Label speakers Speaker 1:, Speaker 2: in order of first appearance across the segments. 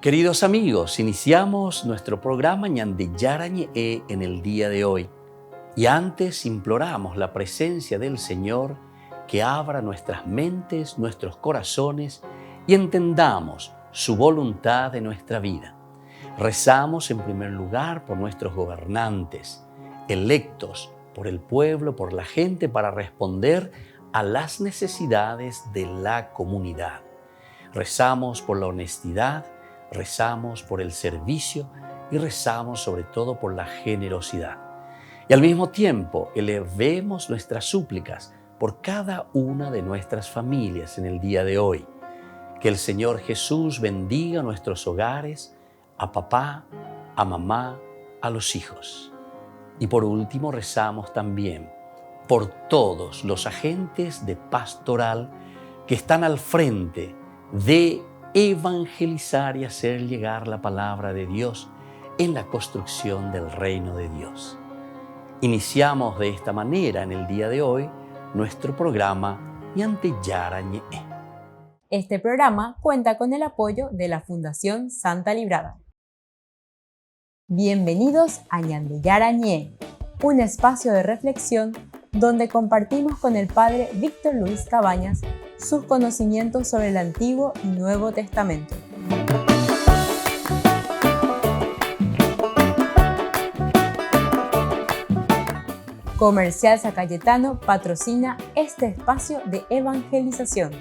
Speaker 1: Queridos amigos, iniciamos nuestro programa Ñande Yarañe en el día de hoy. Y antes imploramos la presencia del Señor que abra nuestras mentes, nuestros corazones y entendamos su voluntad de nuestra vida. Rezamos en primer lugar por nuestros gobernantes, electos por el pueblo, por la gente, para responder a las necesidades de la comunidad. Rezamos por la honestidad, rezamos por el servicio y rezamos sobre todo por la generosidad. Y al mismo tiempo elevemos nuestras súplicas por cada una de nuestras familias en el día de hoy. Que el Señor Jesús bendiga nuestros hogares, a papá, a mamá, a los hijos. Y por último rezamos también por todos los agentes de pastoral que están al frente de evangelizar y hacer llegar la palabra de Dios en la construcción del reino de Dios. Iniciamos de esta manera en el día de hoy nuestro programa Ñande Yarañe.
Speaker 2: Este programa cuenta con el apoyo de la Fundación Santa Librada. Bienvenidos a Ñande Yarañe, un espacio de reflexión donde compartimos con el Padre Víctor Luis Cabañas sus conocimientos sobre el Antiguo y Nuevo Testamento. Comercial San Cayetano patrocina este espacio de evangelización.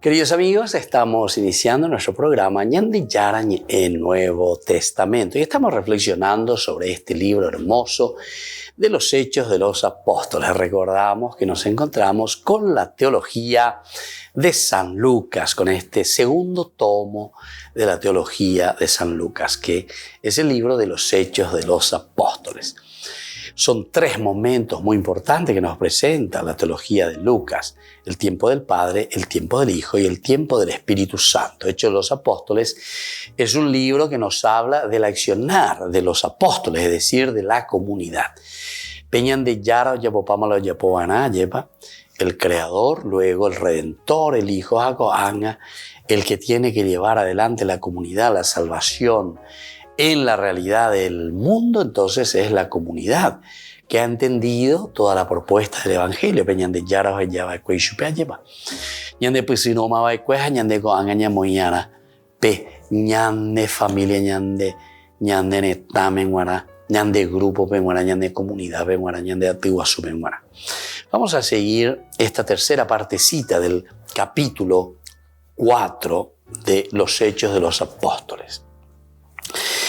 Speaker 1: Queridos amigos, estamos iniciando nuestro programa Ñande Yarañe en Nuevo Testamento y estamos reflexionando sobre este libro hermoso de los Hechos de los Apóstoles. Recordamos que nos encontramos con la teología de San Lucas, con este segundo tomo de la teología de San Lucas, que es el libro de los Hechos de los Apóstoles. Son tres momentos muy importantes que nos presenta la teología de Lucas: el tiempo del Padre, el tiempo del Hijo y el tiempo del Espíritu Santo. Hechos de los Apóstoles es un libro que nos habla del accionar de los apóstoles, es decir, de la comunidad. Peñan de Yara, Yapopámalo, Yapobaná, Yepa, el Creador, luego el Redentor, el Hijo, Jacoanga, el que tiene que llevar adelante la comunidad, la salvación en la realidad del mundo. Entonces es la comunidad que ha entendido toda la propuesta del Evangelio. Ñande Yara, Yaba, Cueyupe, Yepa. Ñande Pusinoma, Baikue, Ñande Coanga, Ñamoyana, Pe, Ñande familia, Ñande Netamen, Guara, Ñande grupo, Penguara, Ñande comunidad, Penguara, Ñande Atiguazú, Penguara. Vamos a seguir esta tercera partecita del capítulo 4 de los Hechos de los Apóstoles.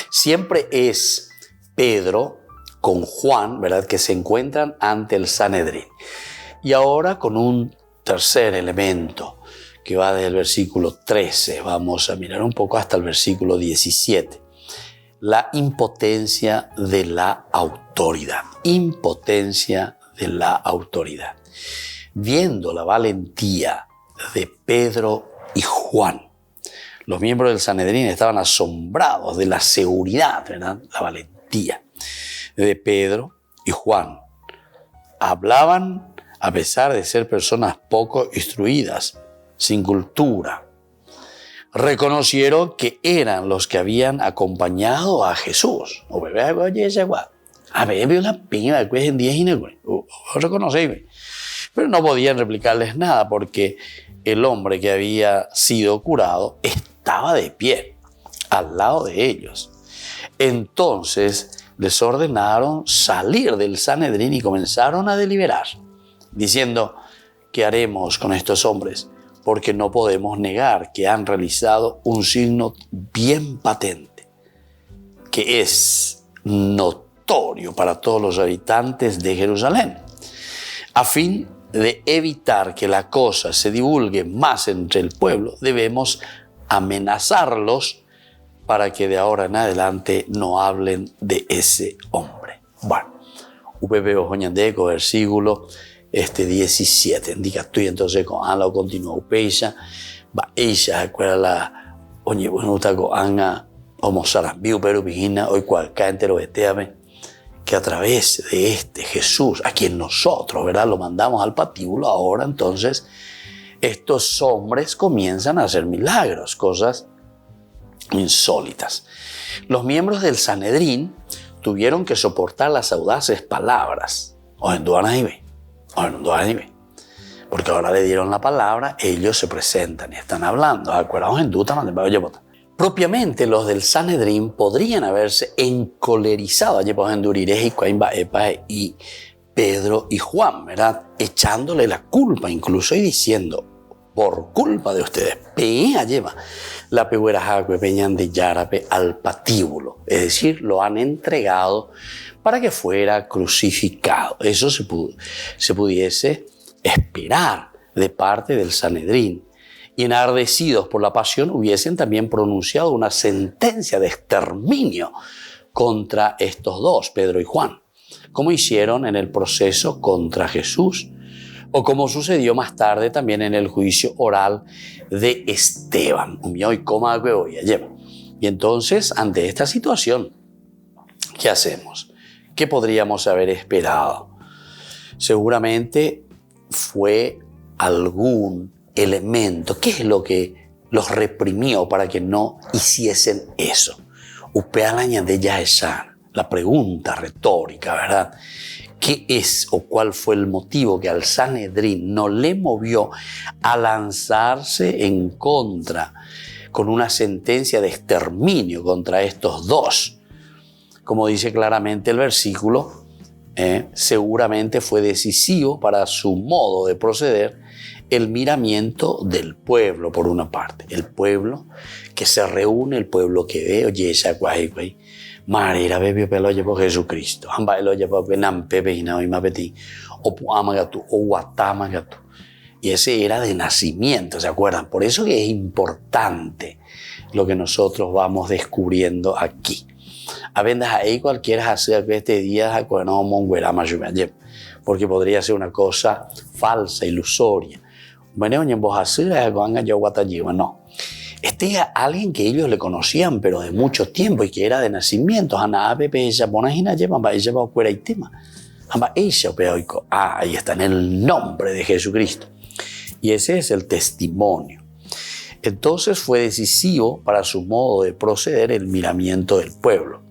Speaker 1: Siempre es Pedro con Juan, ¿verdad?, que se encuentran ante el Sanedrín. Y ahora con un tercer elemento que va desde el versículo 13, vamos a mirar un poco hasta el versículo 17. La impotencia de la autoridad. Impotencia de la autoridad. Viendo la valentía de Pedro y Juan, los miembros del Sanedrín estaban asombrados de la seguridad, ¿verdad?, la valentía de Pedro y Juan. Hablaban a pesar de ser personas poco instruidas, sin cultura. Reconocieron que eran los que habían acompañado a Jesús. Pero no podían replicarles nada porque el hombre que había sido curado estaba de pie al lado de ellos. Entonces les ordenaron salir del Sanedrín y comenzaron a deliberar, diciendo: ¿qué haremos con estos hombres? Porque no podemos negar que han realizado un signo bien patente, que es notorio para todos los habitantes de Jerusalén. A fin de evitar que la cosa se divulgue más entre el pueblo, debemos amenazarlos para que de ahora en adelante no hablen de ese hombre. Bueno, UPP Ojoñandeco, versículo 17. Indica estoy entonces con Ala o continúa Upeisha, va ella, acuerda la Oñe, bueno, está con Anga, o Mozarambiu, pero Pijina, hoy cualquiera entero esteame, que a través de este Jesús, a quien nosotros, ¿verdad?, lo mandamos al patíbulo, ahora entonces estos hombres comienzan a hacer milagros, cosas insólitas. Los miembros del Sanedrín tuvieron que soportar las audaces palabras. Porque ahora le dieron la palabra, ellos se presentan y están hablando. Propiamente los del Sanedrín podrían haberse encolerizado y Pedro y Juan, ¿verdad?, echándole la culpa incluso y diciendo: por culpa de ustedes, la peñan de Yarape al patíbulo. Es decir, lo han entregado para que fuera crucificado. Eso se pudiese esperar de parte del Sanedrín. Y enardecidos por la pasión hubiesen también pronunciado una sentencia de exterminio contra estos dos, Pedro y Juan, como hicieron en el proceso contra Jesús, o como sucedió más tarde también en el juicio oral de Esteban. Y entonces, ante esta situación, ¿qué hacemos? ¿Qué podríamos haber esperado? Seguramente fue algún elemento. ¿Qué es lo que los reprimió para que no hiciesen eso? La pregunta retórica, ¿verdad? ¿Qué es o cuál fue el motivo que al Sanedrín no le movió a lanzarse en contra con una sentencia de exterminio contra estos dos? Como dice claramente el versículo, seguramente fue decisivo para su modo de proceder el miramiento del pueblo, por una parte. El pueblo que se reúne, el pueblo que ve, oye, esa guay, Marera bebio pelo oye por Jesucristo. Amba el oye por Benam Pepe y Naomi Mapeti. O Puamagatu, o Guatamagatu. Y ese era de nacimiento, ¿se acuerdan? Por eso que es importante lo que nosotros vamos descubriendo aquí. A vendas ahí cualquiera hacer que este día porque podría ser una cosa falsa, ilusoria. No. Este es alguien que ellos le conocían, pero de mucho tiempo y que era de nacimiento. Ahí está, en el nombre de Jesucristo. Y ese es el testimonio. Entonces fue decisivo para su modo de proceder el miramiento del pueblo.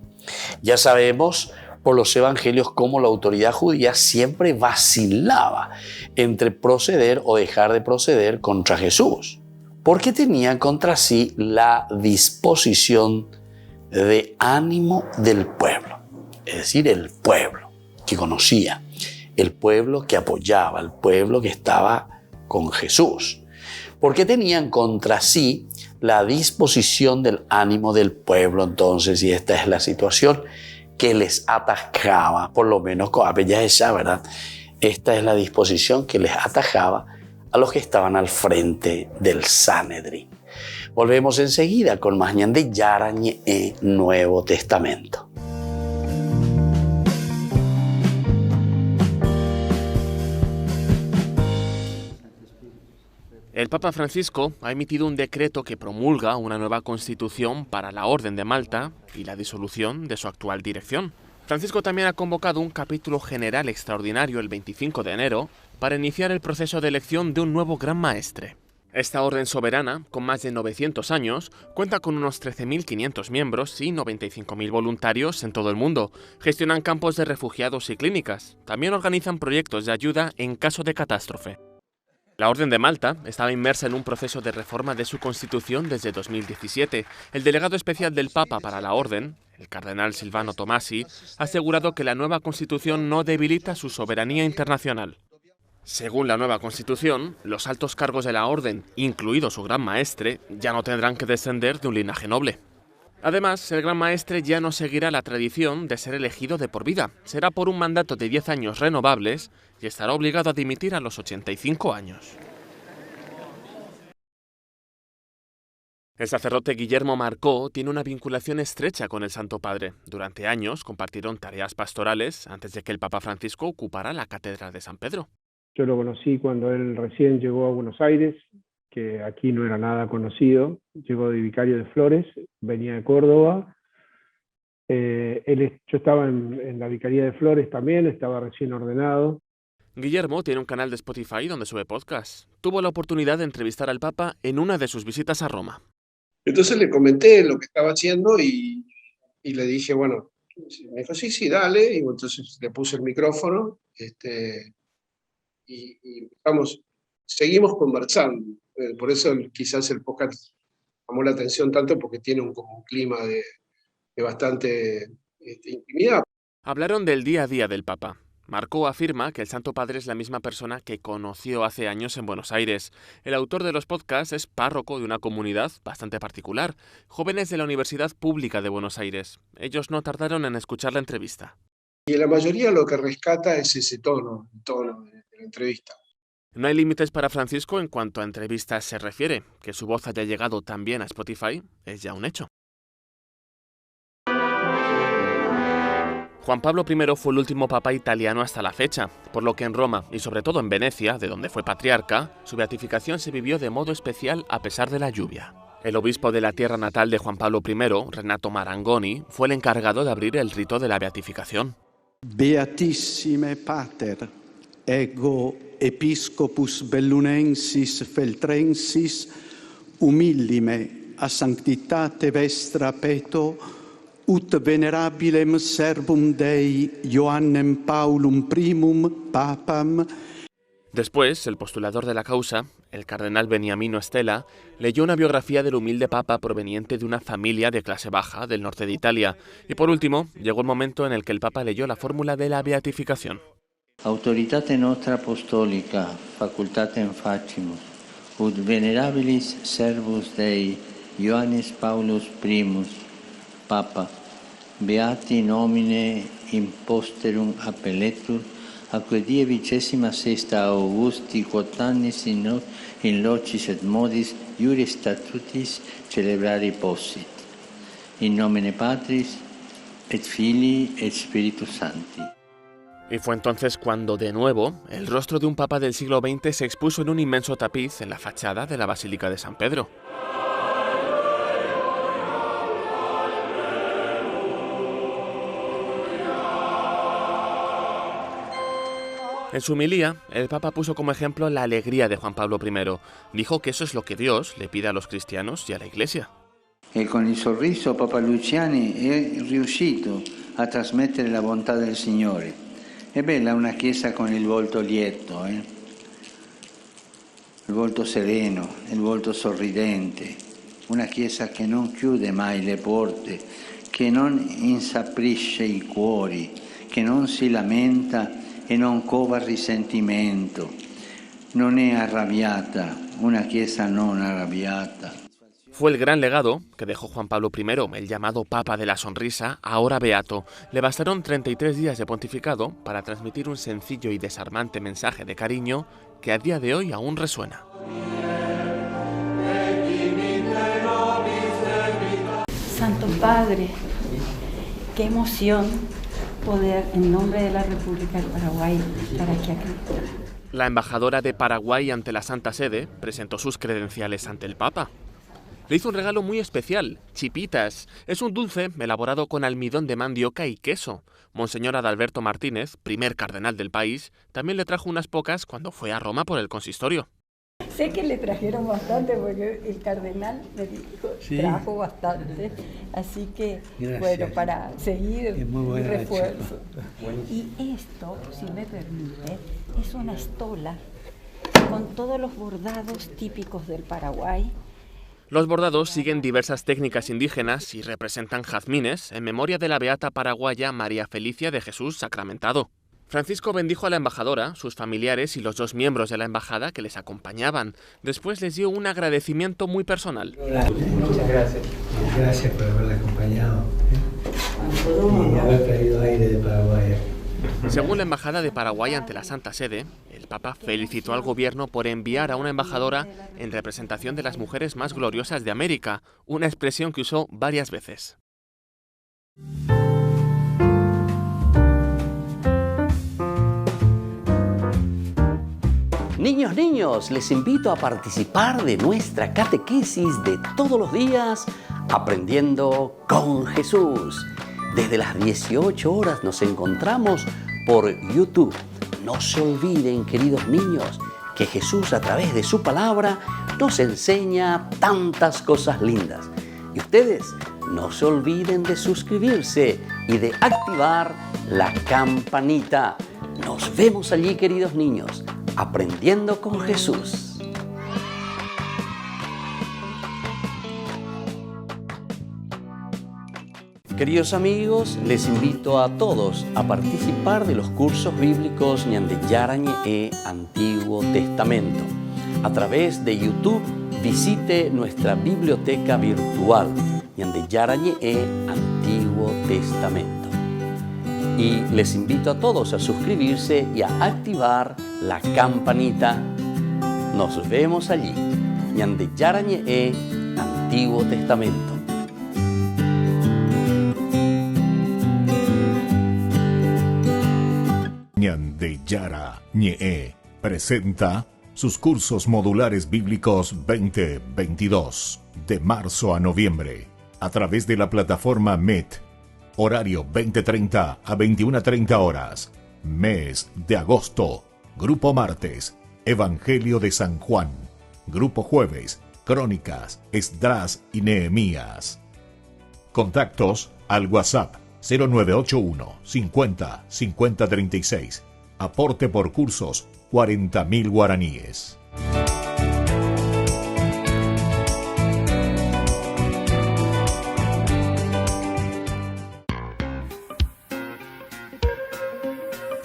Speaker 1: Ya sabemos por los evangelios cómo la autoridad judía siempre vacilaba entre proceder o dejar de proceder contra Jesús, porque tenía contra sí la disposición de ánimo del pueblo, es decir, el pueblo que conocía, el pueblo que apoyaba, el pueblo que estaba con Jesús, porque tenían contra sí la disposición del ánimo del pueblo. Entonces, y esta es la situación que les atajaba, por lo menos con Abella esa, ¿verdad? Esta es la disposición que les atajaba a los que estaban al frente del Sanedrín. Volvemos enseguida con más de Yarañe Nuevo Testamento.
Speaker 3: El Papa Francisco ha emitido un decreto que promulga una nueva constitución para la Orden de Malta y la disolución de su actual dirección. Francisco también ha convocado un capítulo general extraordinario el 25 de enero para iniciar el proceso de elección de un nuevo Gran Maestre. Esta orden soberana, con más de 900 años, cuenta con unos 13.500 miembros y 95.000 voluntarios en todo el mundo. Gestionan campos de refugiados y clínicas. También organizan proyectos de ayuda en caso de catástrofe. La Orden de Malta estaba inmersa en un proceso de reforma de su constitución desde 2017. El delegado especial del Papa para la Orden, el cardenal Silvano Tomasi, ha asegurado que la nueva constitución no debilita su soberanía internacional. Según la nueva constitución, los altos cargos de la Orden, incluido su Gran Maestre, ya no tendrán que descender de un linaje noble. Además, el Gran Maestre ya no seguirá la tradición de ser elegido de por vida. Será por un mandato de 10 años renovables y estará obligado a dimitir a los 85 años. El sacerdote Guillermo Marcó tiene una vinculación estrecha con el Santo Padre. Durante años compartieron tareas pastorales antes de que el Papa Francisco ocupara la Catedral de San Pedro.
Speaker 4: Yo lo conocí cuando él recién llegó a Buenos Aires, que aquí no era nada conocido. Llegó de vicario de Flores, venía de Córdoba Yo estaba en la Vicaría de Flores también, estaba recién ordenado.
Speaker 3: Guillermo tiene un canal de Spotify donde sube podcasts. Tuvo la oportunidad de entrevistar al Papa en una de sus visitas a Roma.
Speaker 5: Entonces le comenté lo que estaba haciendo y le dije, bueno, me dijo, sí, dale. Y entonces le puse el micrófono y vamos, seguimos conversando. Por eso quizás el podcast llamó la atención tanto, porque tiene como un clima de bastante intimidad.
Speaker 3: Hablaron del día a día del Papa. Marcó afirma que el Santo Padre es la misma persona que conoció hace años en Buenos Aires. El autor de los podcasts es párroco de una comunidad bastante particular, jóvenes de la Universidad Pública de Buenos Aires. Ellos no tardaron en escuchar la entrevista.
Speaker 5: Y la mayoría lo que rescata es ese tono, el tono de la entrevista.
Speaker 3: No hay límites para Francisco en cuanto a entrevistas se refiere. Que su voz haya llegado también a Spotify es ya un hecho. Juan Pablo I fue el último papa italiano hasta la fecha, por lo que en Roma y sobre todo en Venecia, de donde fue patriarca, su beatificación se vivió de modo especial a pesar de la lluvia. El obispo de la tierra natal de Juan Pablo I, Renato Marangoni, fue el encargado de abrir el rito de la beatificación.
Speaker 6: Beatissime Pater, ego episcopus bellunensis feltrensis, humillime a sanctitate vestra peto, ut venerabilem servum Dei Ioannem Paulum primum papam.
Speaker 3: Después, el postulador de la causa, el cardenal Beniamino Stella, leyó una biografía del humilde papa proveniente de una familia de clase baja del norte de Italia. Y por último, llegó el momento en el que el papa leyó la fórmula de la beatificación.
Speaker 7: Autoritate nostra apostolica, facultatem facimus, ut venerabilis servus Dei Ioannis Paulus primus, Papa, beati nomine imposterum appelletur, acque die 26 Augusti quotannis in locis et modis iure statutis celebrari possit. In nomine Patris et Filii et Spiritus Sancti.
Speaker 3: Y fue entonces cuando, de nuevo, el rostro de un papa del siglo XX se expuso en un inmenso tapiz en la fachada de la Basílica de San Pedro. En su homilía, el Papa puso como ejemplo la alegría de Juan Pablo I. Dijo que eso es lo que Dios le pide a los cristianos y a la Iglesia.
Speaker 7: E con il sorriso Papa Luciani è riuscito a trasmettere la bontà del Signore. È bella una chiesa con il volto lieto, il volto sereno, il volto sorridente, una chiesa che non chiude mai le porte, che non insaprisce i cuori, che non si lamenta e non cova risentimento, non è arrabbiata, una chiesa non arrabbiata.
Speaker 3: Fue el gran legado que dejó Juan Pablo I, el llamado Papa de la Sonrisa, ahora beato. Le bastaron 33 días de pontificado para transmitir un sencillo y desarmante mensaje de cariño que a día de hoy aún resuena.
Speaker 8: Santo Padre, qué emoción poder, en nombre de la República del Paraguay, estar aquí a Cristo.
Speaker 3: La embajadora de Paraguay ante la Santa Sede presentó sus credenciales ante el Papa. Le hizo un regalo muy especial, chipitas. Es un dulce elaborado con almidón de mandioca y queso. Monseñor Adalberto Martínez, primer cardenal del país, también le trajo unas pocas cuando fue a Roma por el consistorio.
Speaker 8: Sé que le trajeron bastante porque el cardenal me dijo, sí, trajo bastante, así que gracias. Bueno, para seguir el refuerzo. Y esto, si me permite, es una estola con todos los bordados típicos del Paraguay.
Speaker 3: Los bordados siguen diversas técnicas indígenas y representan jazmines en memoria de la beata paraguaya María Felicia de Jesús Sacramentado. Francisco bendijo a la embajadora, sus familiares y los 2 miembros de la embajada que les acompañaban. Después les dio un agradecimiento muy personal.
Speaker 9: Muchas gracias. Gracias por haberla acompañado y haber traído aire de Paraguay.
Speaker 3: Según la Embajada de Paraguay ante la Santa Sede, el Papa felicitó al gobierno por enviar a una embajadora en representación de las mujeres más gloriosas de América, una expresión que usó varias veces.
Speaker 1: Niños, les invito a participar de nuestra catequesis de todos los días, Aprendiendo con Jesús. Desde las 18 horas nos encontramos por YouTube. No se olviden, queridos niños, que Jesús a través de su palabra nos enseña tantas cosas lindas. Y ustedes no se olviden de suscribirse y de activar la campanita. Nos vemos allí, queridos niños, aprendiendo con Jesús. Queridos amigos, les invito a todos a participar de los cursos bíblicos Ñande Yara Ñe'e Antiguo Testamento. A través de YouTube, visite nuestra biblioteca virtual Ñande Yara Ñe'e Antiguo Testamento. Y les invito a todos a suscribirse y a activar la campanita. Nos vemos allí. Ñande Yara Ñe'e Antiguo Testamento.
Speaker 10: Ñande Yara Ñe'e presenta sus cursos modulares bíblicos 2022 de marzo a noviembre a través de la plataforma Meet. Horario 20:30 a 21:30 horas. Mes de agosto. Grupo martes, Evangelio de San Juan. Grupo jueves, Crónicas, Esdras y Nehemías. Contactos al WhatsApp 0981 50 50 36. Aporte por cursos 40.000 guaraníes.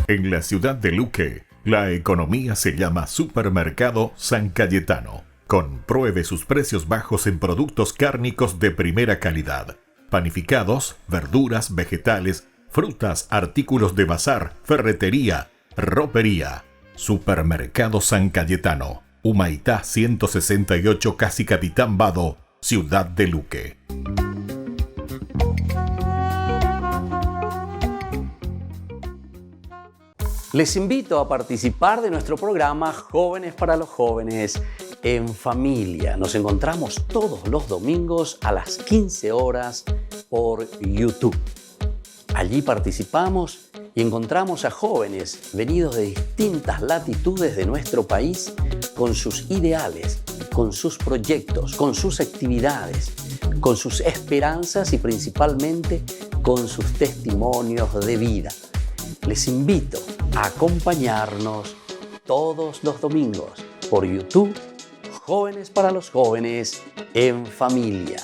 Speaker 10: En la ciudad de Luque, la economía se llama Supermercado San Cayetano. Compruebe sus precios bajos en productos cárnicos de primera calidad. Panificados, verduras, vegetales, frutas, artículos de bazar, ferretería, ropería. Supermercado San Cayetano, Humaitá 168, Casi Capitán Vado, ciudad de Luque.
Speaker 1: Les invito a participar de nuestro programa Jóvenes para los Jóvenes en Familia. Nos encontramos todos los domingos a las 15 horas por YouTube. Allí participamos y encontramos a jóvenes venidos de distintas latitudes de nuestro país con sus ideales, con sus proyectos, con sus actividades, con sus esperanzas y principalmente con sus testimonios de vida. Les invito a acompañarnos todos los domingos por YouTube, Jóvenes para los Jóvenes en Familia.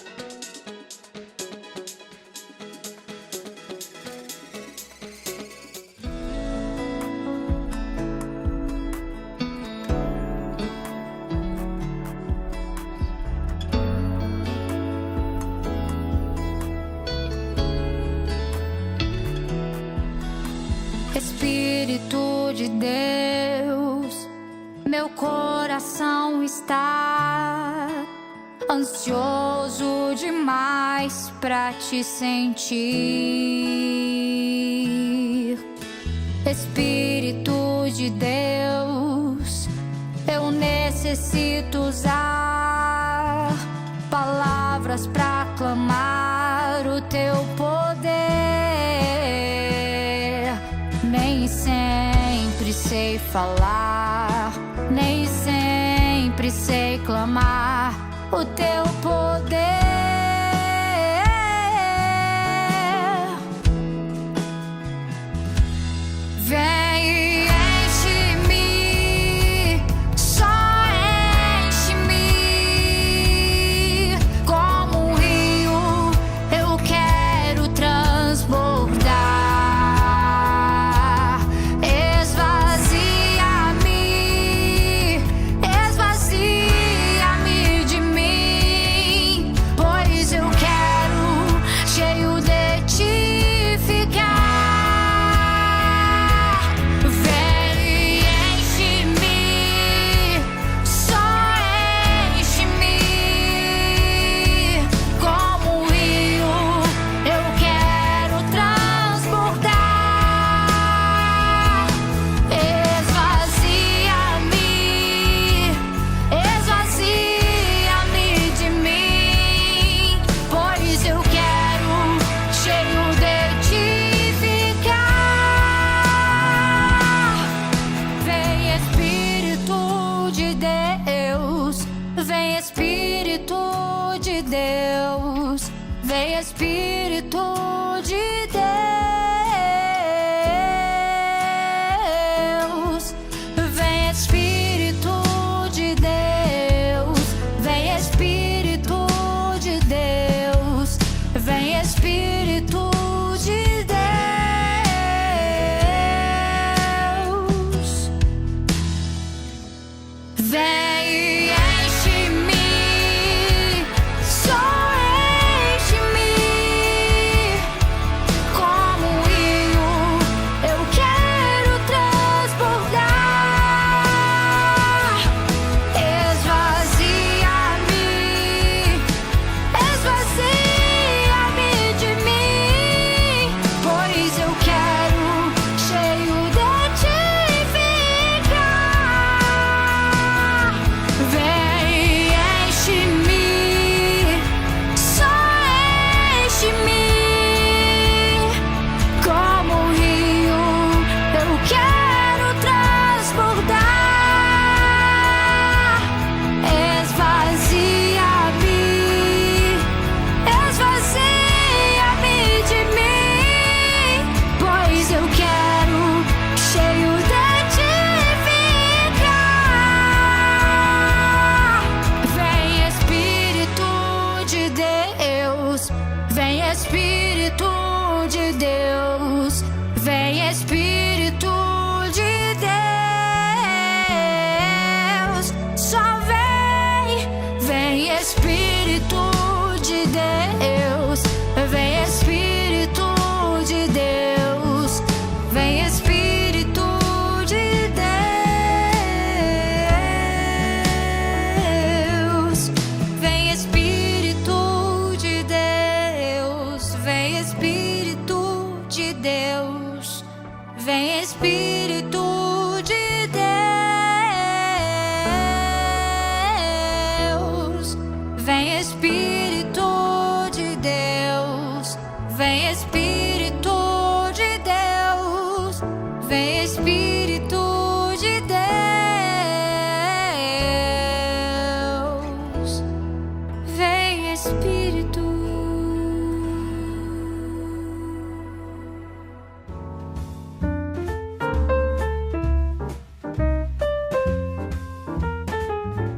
Speaker 11: Espírito de Deus, meu coração está ansioso demais pra te sentir. Espírito de Deus, eu necessito usar palavras pra clamar o teu poder. Nem sempre sei falar, nem sempre sei clamar o teu poder. Vem e enche-me, só enche-me, como um rio eu quero transbordar. Esvazia-me de mim, vem Espírito de Deus, vem Espírito de Deus, vem Espírito de Deus, vem Espírito de Deus, vem Espírito de Deus, vem.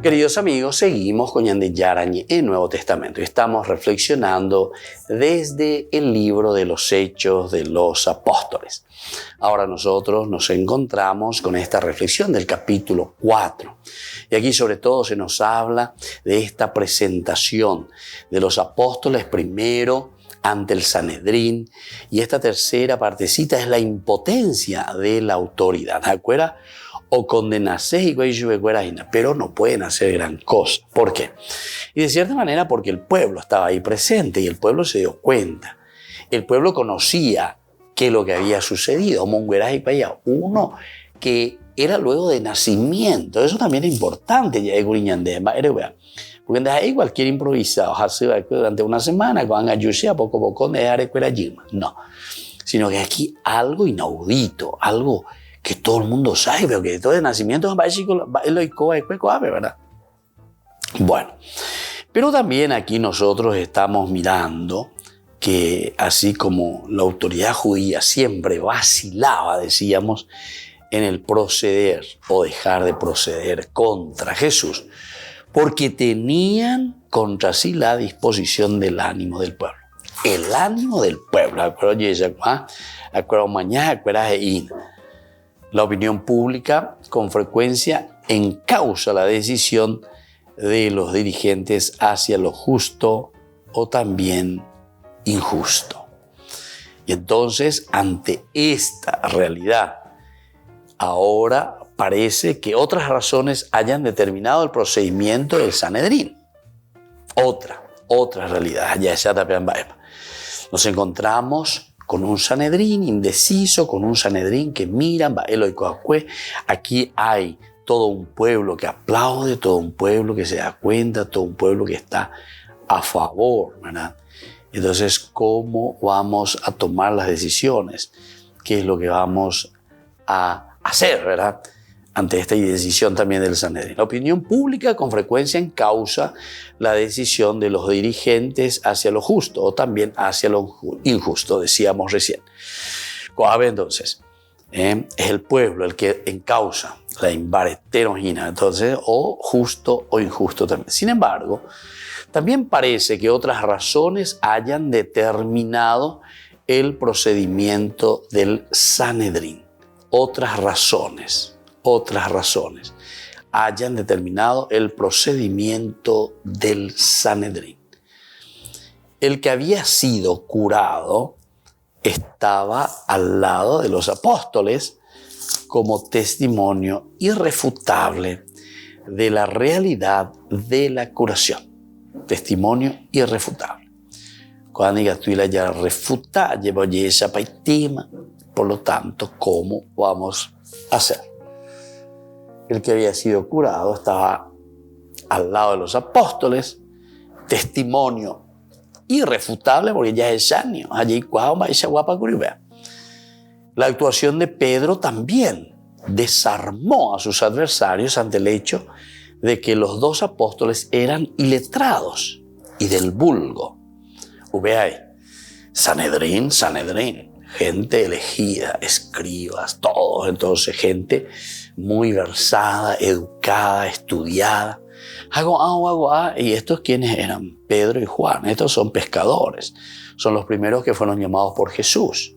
Speaker 1: Queridos amigos, seguimos con Ñande Yarañe en Nuevo Testamento y estamos reflexionando desde el libro de los Hechos de los Apóstoles. Ahora nosotros nos encontramos con esta reflexión del capítulo 4 y aquí sobre todo se nos habla de esta presentación de los apóstoles primero ante el Sanedrín y esta tercera partecita es la impotencia de la autoridad. ¿De acuerdo? O condenarse y pero no pueden hacer gran cosa. ¿Por qué? Y de cierta manera porque el pueblo estaba ahí presente y el pueblo se dio cuenta. El pueblo conocía qué es lo que había sucedido. Uno que era luego de nacimiento. Eso también es importante. Porque ahí cualquier improvisado durante una semana, cuando a poco no, sino que aquí algo inaudito, algo que todo el mundo sabe, pero que todo de nacimiento ¿verdad? Bueno, pero también aquí nosotros estamos mirando que así como la autoridad judía siempre vacilaba, decíamos, en el proceder o dejar de proceder contra Jesús, porque tenían contra sí la disposición del ánimo del pueblo. El ánimo del pueblo, la opinión pública con frecuencia encausa la decisión de los dirigentes hacia lo justo o también injusto. Y entonces, ante esta realidad, ahora parece que otras razones hayan determinado el procedimiento del Sanedrín. Otra realidad. Nos encontramos con un Sanedrín indeciso, con un Sanedrín que mira, aquí hay todo un pueblo que aplaude, todo un pueblo que se da cuenta, todo un pueblo que está a favor, ¿verdad? Entonces, ¿cómo vamos a tomar las decisiones? ¿Qué es lo que vamos a hacer, verdad? ante esta decisión también del Sanedrín. La opinión pública con frecuencia encausa la decisión de los dirigentes hacia lo justo o también hacia lo injusto, decíamos recién. Entonces, es el pueblo el que encausa la imbareterogina, entonces, o justo o injusto también. Sin embargo, también parece que otras razones hayan determinado el procedimiento del Sanedrín. Otras razones hayan determinado el procedimiento del Sanedrín. El que había sido curado estaba al lado de los apóstoles como testimonio irrefutable de la realidad de la curación. Testimonio irrefutable. Cuando ya refuta, por lo tanto, ¿cómo vamos a hacer? El que había sido curado estaba al lado de los apóstoles, testimonio irrefutable, porque ya es año. La actuación de Pedro también desarmó a sus adversarios ante el hecho de que los dos apóstoles eran iletrados y del vulgo. Sanedrín, gente elegida, escribas, todos, entonces gente muy versada, educada, estudiada. Y estos quienes eran Pedro y Juan, estos son pescadores, son los primeros que fueron llamados por Jesús.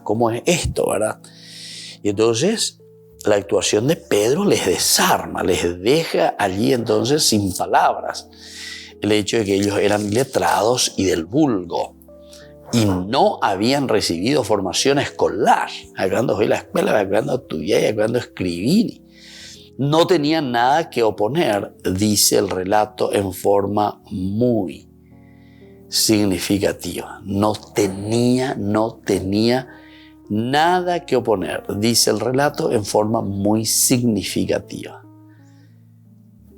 Speaker 1: ¿Cómo es esto, verdad? Y entonces la actuación de Pedro les desarma, les deja allí entonces sin palabras. El hecho de que ellos eran iletrados y del vulgo y no habían recibido formación escolar. Cuando fui a la escuela, cuando estudié, cuando escribí, no tenían nada que oponer, dice el relato en forma muy significativa. No tenía nada que oponer, dice el relato en forma muy significativa.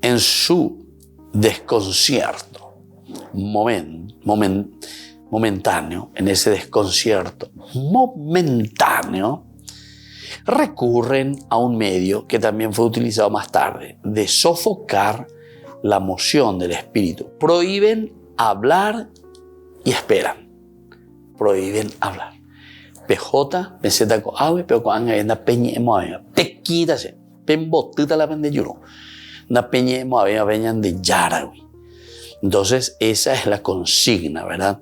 Speaker 1: En su desconcierto momentáneo, en ese desconcierto momentáneo, recurren a un medio que también fue utilizado más tarde, de sofocar la moción del espíritu. Prohíben hablar y esperan. Prohíben hablar. PJ, meseta con agua, pero con anga peña moavea. Te quítase. Pembotita la pende yuro. Na peña moavea veñan de Yarawi. Entonces, esa es la consigna, ¿verdad?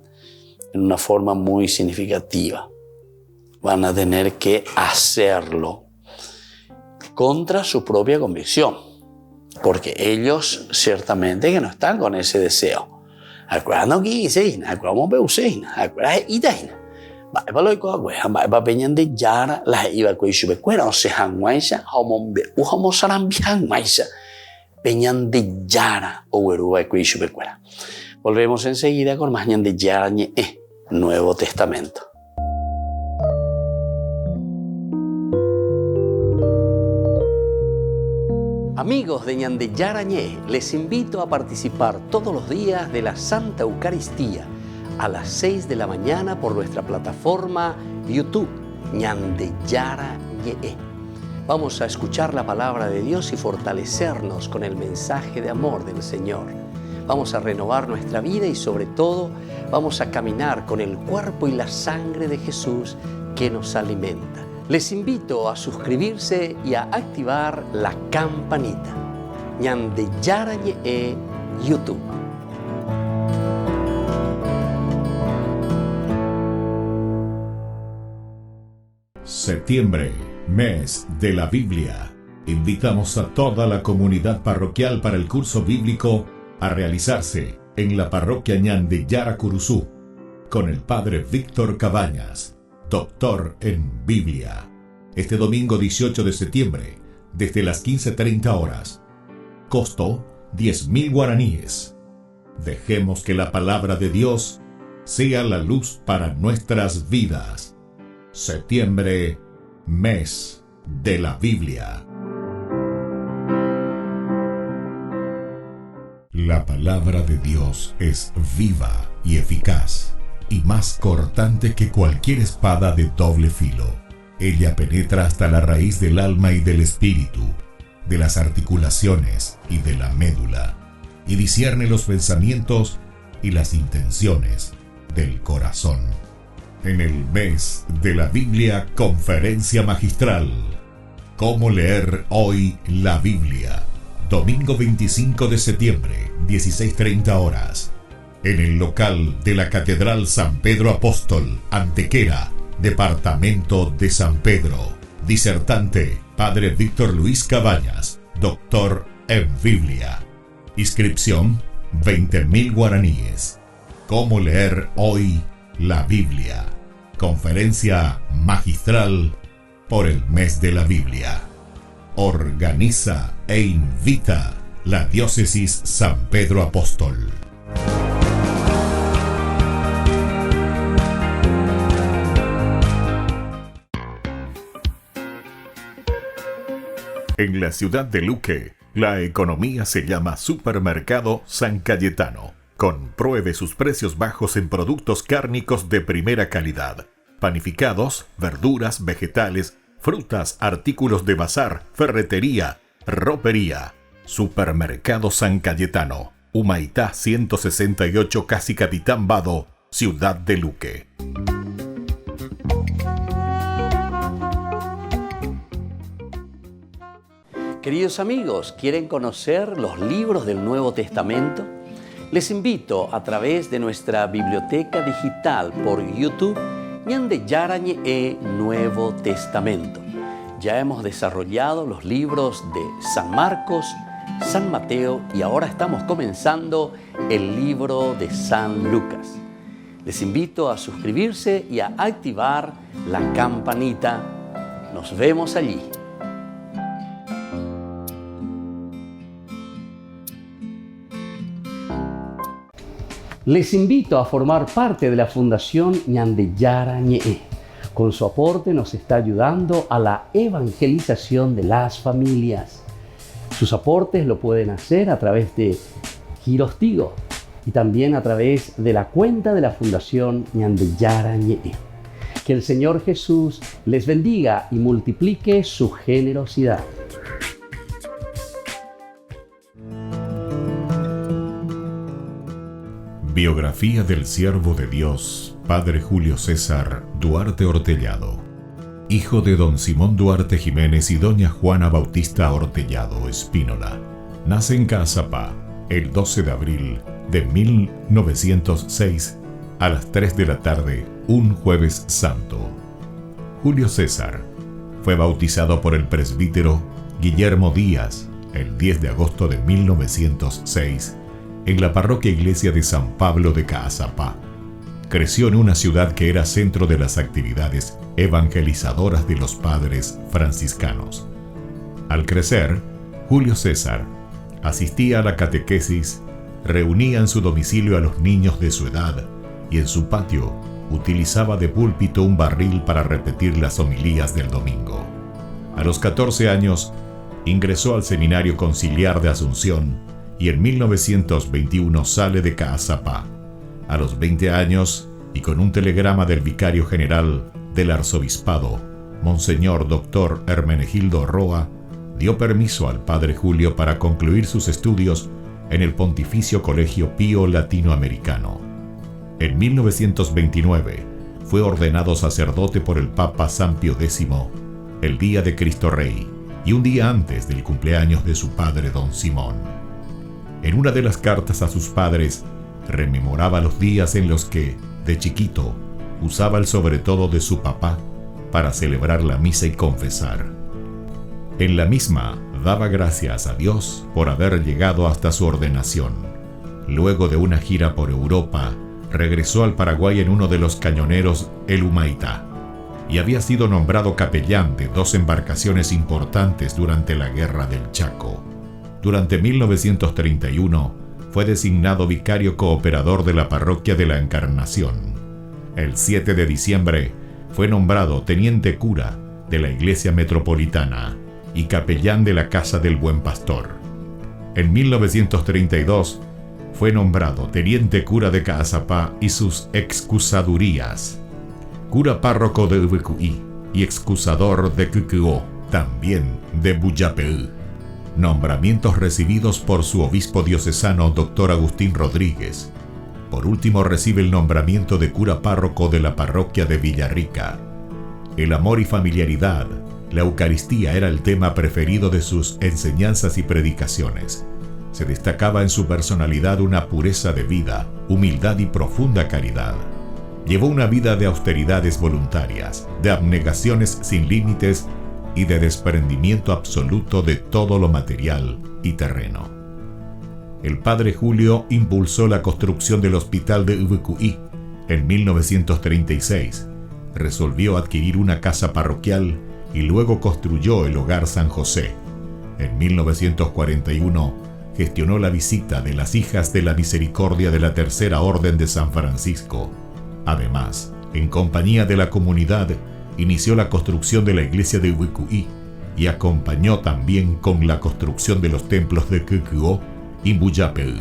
Speaker 1: En una forma muy significativa. Van a tener que hacerlo contra su propia convicción, porque ellos ciertamente que no están con ese deseo. Acuérdate que hice, acuérdate que hice, acuérdate que hice. Va peñan de Yara, las iba con su becuera, o se hanguaisa, homo sarambian maisa, peñan de Yara, o uruba con su becuera. Volvemos enseguida con más de Yara, Nuevo Testamento. Amigos de Ñande Yarañé, les invito a participar todos los días de la Santa Eucaristía a las 6 de la mañana por nuestra plataforma YouTube, Ñande Yarañé. Vamos a escuchar la palabra de Dios y fortalecernos con el mensaje de amor del Señor. Vamos a renovar nuestra vida y sobre todo vamos a caminar con el cuerpo y la sangre de Jesús que nos alimenta. Les invito a suscribirse y a activar la campanita. Ñande Yarañé YouTube.
Speaker 10: Septiembre, mes de la Biblia. Invitamos a toda la comunidad parroquial para el curso bíblico a realizarse en la parroquia Ñande Yara Curuzú con el padre Víctor Cabañas, doctor en Biblia. Este domingo 18 de septiembre, desde las 15:30 horas. Costo 10.000 guaraníes. Dejemos que la palabra de Dios sea la luz para nuestras vidas. Septiembre, mes de la Biblia. La palabra de Dios es viva y eficaz, y más cortante que cualquier espada de doble filo. Ella penetra hasta la raíz del alma y del espíritu, de las articulaciones y de la médula, y discierne los pensamientos y las intenciones del corazón. En el mes de la Biblia, conferencia magistral. ¿Cómo leer hoy la Biblia? Domingo 25 de septiembre, 16:30 horas. En el local de la Catedral San Pedro Apóstol, Antequera, Departamento de San Pedro. Disertante, Padre Víctor Luis Cabañas, doctor en Biblia. Inscripción, 20.000 guaraníes. ¿Cómo leer hoy la Biblia? Conferencia magistral por el mes de la Biblia. Organiza e invita la Diócesis San Pedro Apóstol. En la ciudad de Luque, la economía se llama Supermercado San Cayetano. Compruebe sus precios bajos en productos cárnicos de primera calidad. Panificados, verduras, vegetales, frutas, artículos de bazar, ferretería, ropería. Supermercado San Cayetano. Humaitá 168, casi Capitán Vado, ciudad de Luque.
Speaker 1: Queridos amigos, ¿quieren conocer los libros del Nuevo Testamento? Les invito a través de nuestra biblioteca digital por YouTube, Ñande Yarañe e Nuevo Testamento. Ya hemos desarrollado los libros de San Marcos, San Mateo y ahora estamos comenzando el libro de San Lucas. Les invito a suscribirse y a activar la campanita. Nos vemos allí. Les invito a formar parte de la Fundación Ñande Yarañe. Con su aporte nos está ayudando a la evangelización de las familias. Sus aportes lo pueden hacer a través de Giros Tigo y también a través de la cuenta de la Fundación Ñande Yarañe. Que el Señor Jesús les bendiga y multiplique su generosidad.
Speaker 10: Biografía del siervo de Dios, Padre Julio César Duarte Ortellado. Hijo de don Simón Duarte Jiménez y doña Juana Bautista Ortellado Espínola. Nace en Caazapá el 12 de abril de 1906 a las 3 de la tarde, un jueves santo. Julio César fue bautizado por el presbítero Guillermo Díaz el 10 de agosto de 1906 en la parroquia iglesia de San Pablo de Caazapá. Creció en una ciudad que era centro de las actividades evangelizadoras de los padres franciscanos. Al crecer, Julio César asistía a la catequesis, reunía en su domicilio a los niños de su edad y en su patio utilizaba de púlpito un barril para repetir las homilías del domingo. A los 14 años, ingresó al Seminario Conciliar de Asunción y en 1921 sale de Caazapá. A los 20 años, y con un telegrama del vicario general del arzobispado, Monseñor Dr. Hermenegildo Roa, dio permiso al padre Julio para concluir sus estudios en el Pontificio Colegio Pío Latinoamericano. En 1929 fue ordenado sacerdote por el Papa San Pío X, el día de Cristo Rey, y un día antes del cumpleaños de su padre don Simón. En una de las cartas a sus padres, rememoraba los días en los que, de chiquito, usaba el sobretodo de su papá para celebrar la misa y confesar. En la misma, daba gracias a Dios por haber llegado hasta su ordenación. Luego de una gira por Europa, regresó al Paraguay en uno de los cañoneros el Humaitá, y había sido nombrado capellán de 2 embarcaciones importantes durante la Guerra del Chaco. Durante 1931 fue designado vicario cooperador de la parroquia de la Encarnación. El 7 de diciembre fue nombrado teniente cura de la Iglesia Metropolitana y capellán de la Casa del Buen Pastor. En 1932 fue nombrado teniente cura de Caazapá y sus excusadurías, cura párroco de Ubecuí y excusador de Qqo, también de Buyapeu. Nombramientos recibidos por su obispo diocesano, Dr. Agustín Rodríguez. Por último, recibe el nombramiento de cura párroco de la parroquia de Villarrica. El amor y familiaridad, la Eucaristía era el tema preferido de sus enseñanzas y predicaciones. Se destacaba en su personalidad una pureza de vida, humildad y profunda caridad. Llevó una vida de austeridades voluntarias, de abnegaciones sin límites y de desprendimiento absoluto de todo lo material y terreno. El padre Julio impulsó la construcción del hospital de Ubucuí en 1936. Resolvió adquirir una casa parroquial y luego construyó el Hogar San José. En 1941 gestionó la visita de las Hijas de la Misericordia de la Tercera Orden de San Francisco. Además, en compañía de la comunidad, inició la construcción de la iglesia de Ubucuí y acompañó también con la construcción de los templos de Qqo y Buyapeu.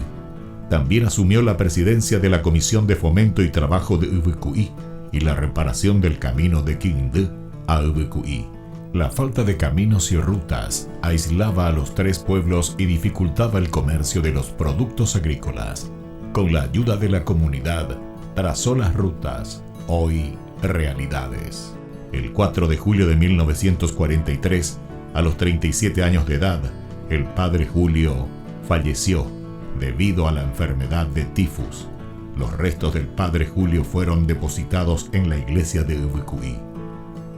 Speaker 10: También asumió la presidencia de la Comisión de Fomento y Trabajo de Ubucuí y la reparación del camino de Quindú a Ubucuí. La falta de caminos y rutas aislaba a los tres pueblos y dificultaba el comercio de los productos agrícolas. Con la ayuda de la comunidad, trazó las rutas, hoy realidades. El 4 de julio de 1943, a los 37 años de edad, el padre Julio falleció debido a la enfermedad de tifus. Los restos del padre Julio fueron depositados en la iglesia de Ubucuí.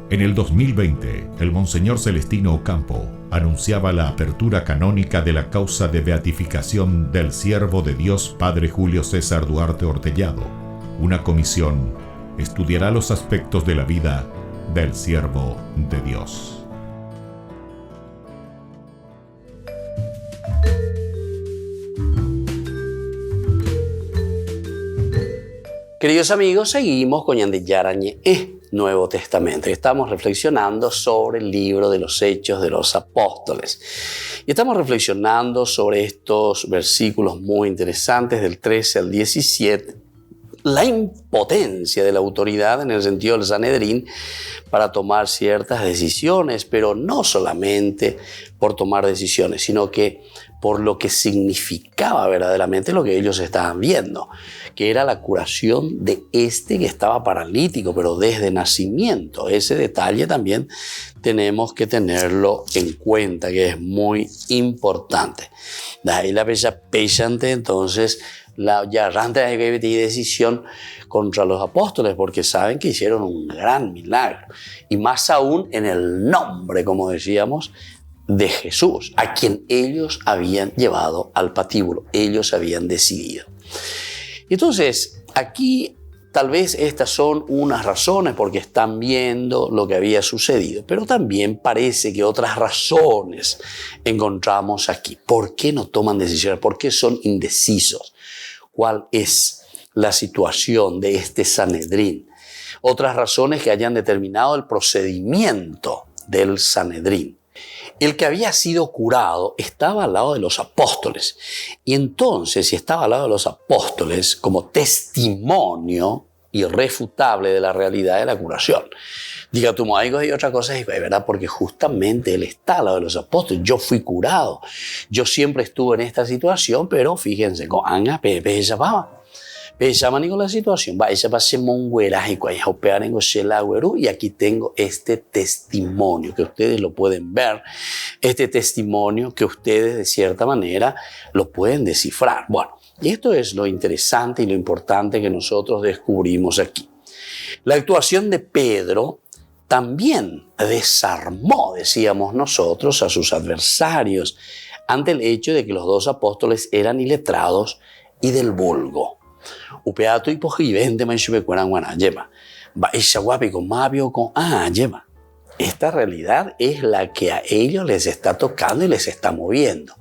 Speaker 10: En el 2020, el Monseñor Celestino Ocampo anunciaba la apertura canónica de la causa de beatificación del siervo de Dios Padre Julio César Duarte Ortellado. Una comisión estudiará los aspectos de la vida del siervo de Dios.
Speaker 1: Queridos amigos, seguimos con Ñande Yarañe Nuevo Testamento. Estamos reflexionando sobre el libro de los Hechos de los Apóstoles. Y estamos reflexionando sobre estos versículos muy interesantes del 13 al 17. La impotencia de la autoridad en el sentido del Sanedrín para tomar ciertas decisiones, pero no solamente por tomar decisiones, sino que por lo que significaba verdaderamente lo que ellos estaban viendo, que era la curación de este que estaba paralítico, pero desde nacimiento. Ese detalle también tenemos que tenerlo en cuenta, que es muy importante. De ahí la pesante, entonces, la yarrante de decisión contra los apóstoles, porque saben que hicieron un gran milagro. Y más aún en el nombre, como decíamos, de Jesús, a quien ellos habían llevado al patíbulo, ellos habían decidido. Entonces, aquí tal vez estas son unas razones porque están viendo lo que había sucedido, pero también parece que otras razones encontramos aquí. ¿Por qué no toman decisiones? ¿Por qué son indecisos? ¿Cuál es la situación de este Sanedrín? Otras razones que hayan determinado el procedimiento del Sanedrín. El que había sido curado estaba al lado de los apóstoles. Y entonces, si estaba al lado de los apóstoles como testimonio irrefutable de la realidad de la curación. Diga tu maigo y otra cosa es verdad, porque justamente él está al lado de los apóstoles. Yo fui curado. Yo siempre estuve en esta situación, pero fíjense, con Anga, Pepe, esa pava. Pensamos con la situación, y aquí tengo este testimonio que ustedes lo pueden ver, este testimonio que ustedes de cierta manera lo pueden descifrar. Bueno, y esto es lo interesante y lo importante que nosotros descubrimos aquí. La actuación de Pedro también desarmó, decíamos nosotros, a sus adversarios ante el hecho de que los dos apóstoles eran iletrados y del vulgo. Upeato y pojivente manchupecueran guanayema. Va esa guapi con mabio con yema. Esta realidad es la que a ellos les está tocando y les está moviendo.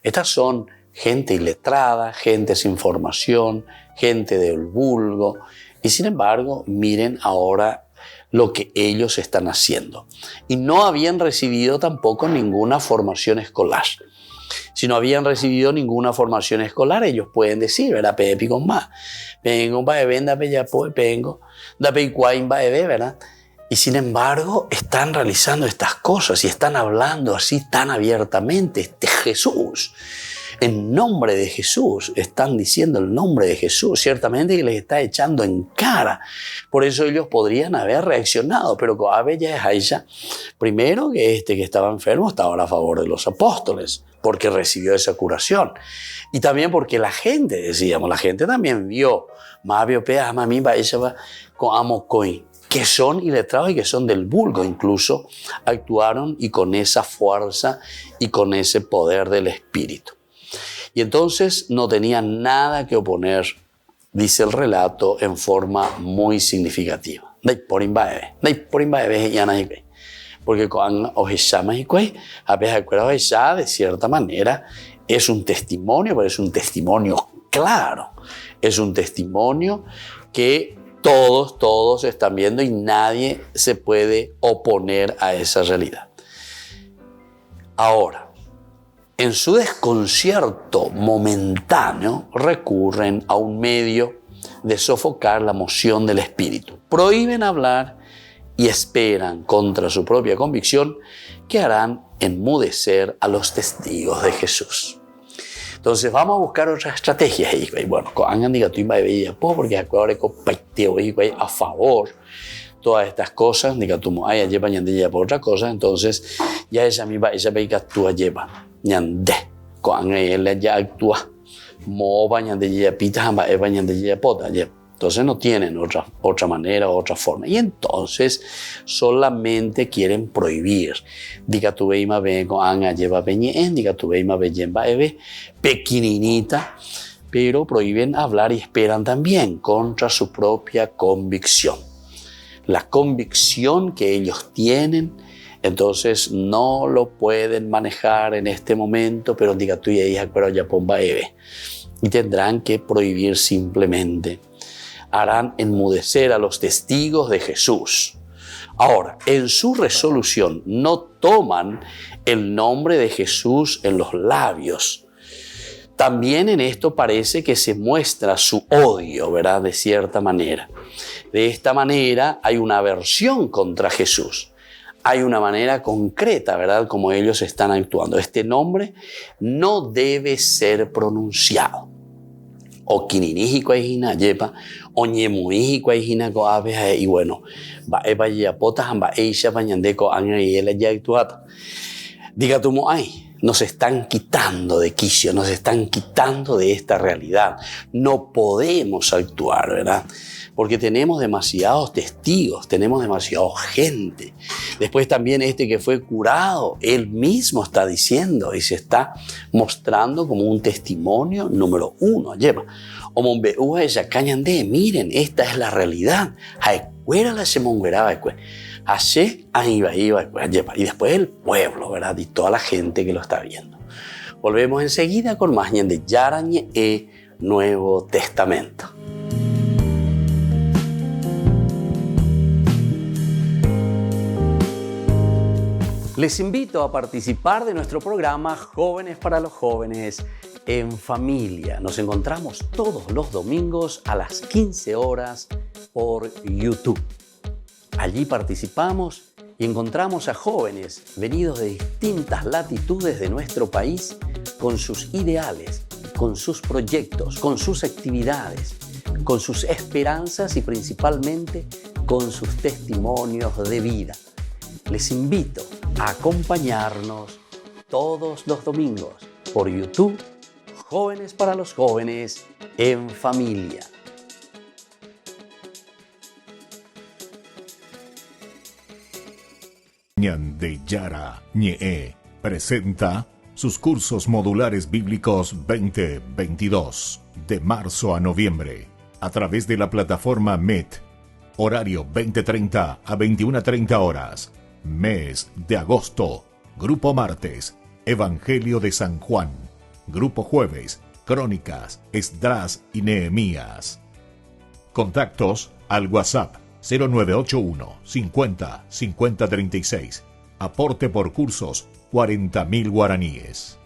Speaker 1: Estas son gente iletrada, gente sin formación, gente del vulgo. Y sin embargo, miren ahora lo que ellos están haciendo. Y no habían recibido tampoco ninguna formación escolar. Si no habían recibido ninguna formación escolar, ellos pueden decir, ¿verdad? Pepi con más. Vengo, va a venda, ya vengo. Da pe cuain va a ver, ¿verdad? Y sin embargo, están realizando estas cosas y están hablando así tan abiertamente. Jesús, en nombre de Jesús, están diciendo el nombre de Jesús. Ciertamente que les está echando en cara. Por eso ellos podrían haber reaccionado. Pero a ella, primero que que estaba enfermo estaba a favor de los apóstoles, porque recibió esa curación. Y también porque la gente, decíamos, la gente también vio, que son iletrados y que son del vulgo, incluso actuaron y con esa fuerza y con ese poder del Espíritu. Y entonces no tenían nada que oponer, dice el relato, en forma muy significativa. Porque de cierta manera es un testimonio, pero es un testimonio claro. Es un testimonio que todos están viendo y nadie se puede oponer a esa realidad. Ahora, en su desconcierto momentáneo, recurren a un medio de sofocar la moción del espíritu. Prohíben hablar y esperan, contra su propia convicción, que harán enmudecer a los testigos de Jesús. Entonces vamos a buscar otras estrategias. Y bueno, porque a favor todas estas cosas, por otra cosa, entonces ya ella misma actúa lleva. Ya actúa. Entonces no tienen otra manera, otra forma. Y entonces solamente quieren prohibir. Pequeñita, pero prohíben hablar y esperan también contra su propia convicción. La convicción que ellos tienen, entonces no lo pueden manejar en este momento, pero y tendrán que prohibir simplemente. Harán enmudecer a los testigos de Jesús. Ahora, en su resolución no toman el nombre de Jesús en los labios. También en esto parece que se muestra su odio, ¿verdad? De cierta manera. De esta manera hay una aversión contra Jesús. Hay una manera concreta, ¿verdad? Como ellos están actuando. Este nombre no debe ser pronunciado. O kininijico ajina yepa, o ñemuijico ajina ko abe y bueno, va eba ya potas amba eisha bañandeko anga y el ya actuata. Diga tu ay, nos están quitando de quicio, nos están quitando de esta realidad. No podemos actuar, ¿verdad? Porque tenemos demasiados testigos, tenemos demasiada gente. Después también que fue curado, él mismo está diciendo y se está mostrando como un testimonio número 1. Lleva. Miren, esta es la realidad. Y después el pueblo, ¿verdad? Y toda la gente que lo está viendo. Volvemos enseguida con más de Yarañe Nuevo Testamento. Les invito a participar de nuestro programa Jóvenes para los Jóvenes en Familia. Nos encontramos todos los domingos a las 15 horas por YouTube. Allí participamos y encontramos a jóvenes venidos de distintas latitudes de nuestro país con sus ideales, con sus proyectos, con sus actividades, con sus esperanzas y principalmente con sus testimonios de vida. Les invito a acompañarnos todos los domingos por YouTube, Jóvenes para los Jóvenes en Familia.
Speaker 10: De Yara Ñe presenta sus cursos modulares bíblicos 2022 de marzo a noviembre a través de la plataforma Meet, horario 20:30 a 21:30 horas. Mes de agosto, Grupo Martes, Evangelio de San Juan. Grupo Jueves, Crónicas, Esdras y Nehemías. Contactos al WhatsApp 0981 50 50 36. Aporte por cursos 40.000 guaraníes.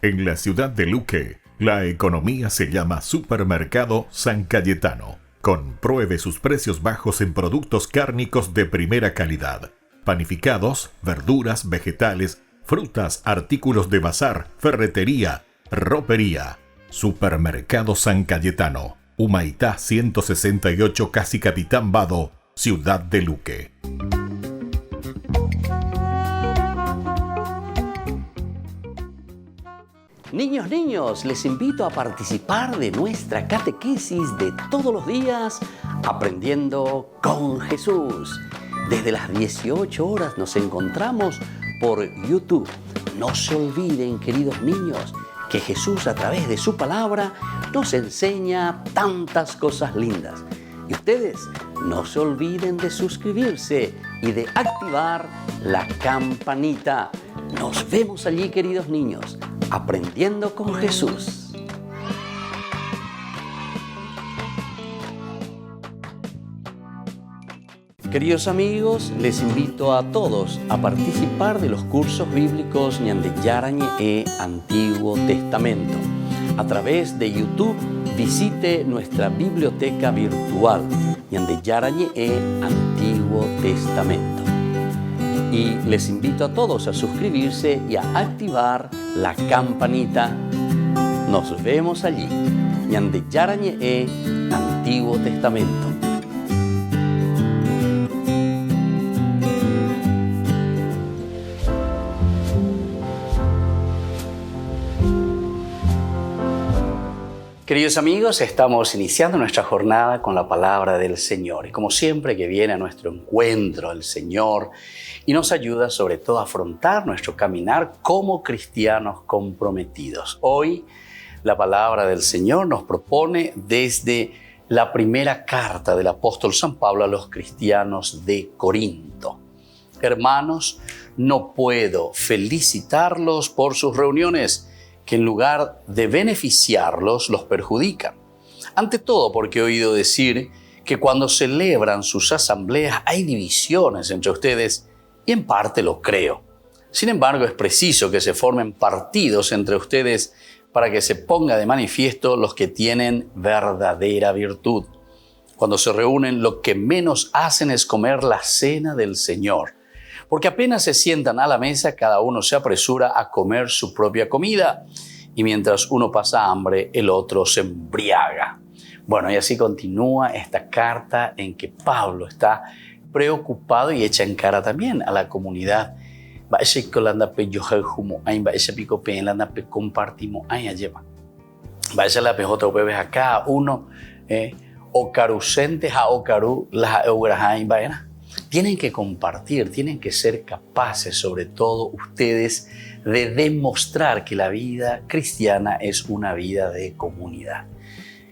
Speaker 10: En la ciudad de Luque, la economía se llama Supermercado San Cayetano. Compruebe sus precios bajos en productos cárnicos de primera calidad. Panificados, verduras, vegetales, frutas, artículos de bazar, ferretería, ropería. Supermercado San Cayetano, Humaitá 168, Casi Capitán Vado, ciudad de Luque.
Speaker 1: Niños, les invito a participar de nuestra catequesis de todos los días, Aprendiendo con Jesús. Desde las 18 horas nos encontramos por YouTube. No se olviden, queridos niños, que Jesús a través de su palabra nos enseña tantas cosas lindas. Y ustedes no se olviden de suscribirse y de activar la campanita. Nos vemos allí, queridos niños, Aprendiendo con Jesús. Queridos amigos, les invito a todos a participar de los cursos bíblicos Ñande Yarañe e Antiguo Testamento. A través de YouTube, visite nuestra biblioteca virtual Ñande Yarañe e Antiguo Testamento. Y les invito a todos a suscribirse y a activar la campanita. Nos vemos allí. Ñande Yarañe e Antiguo Testamento. Queridos amigos, estamos iniciando nuestra jornada con la palabra del Señor. Y como siempre que viene a nuestro encuentro el Señor y nos ayuda sobre todo a afrontar nuestro caminar como cristianos comprometidos. Hoy la palabra del Señor nos propone desde la primera carta del apóstol San Pablo a los cristianos de Corinto. Hermanos, no puedo felicitarlos por sus reuniones, que en lugar de beneficiarlos, los perjudican. Ante todo porque he oído decir que cuando celebran sus asambleas hay divisiones entre ustedes, y en parte lo creo. Sin embargo, es preciso que se formen partidos entre ustedes para que se ponga de manifiesto los que tienen verdadera virtud. Cuando se reúnen, lo que menos hacen es comer la cena del Señor, porque apenas se sientan a la mesa, cada uno se apresura a comer su propia comida, y mientras uno pasa hambre, el otro se embriaga. Bueno, y así continúa esta carta en que Pablo está preocupado y echa en cara también a la comunidad. Acá uno ocarusentes a ocaru las eurajain vaina. Tienen que compartir, tienen que ser capaces, sobre todo ustedes, de demostrar que la vida cristiana es una vida de comunidad.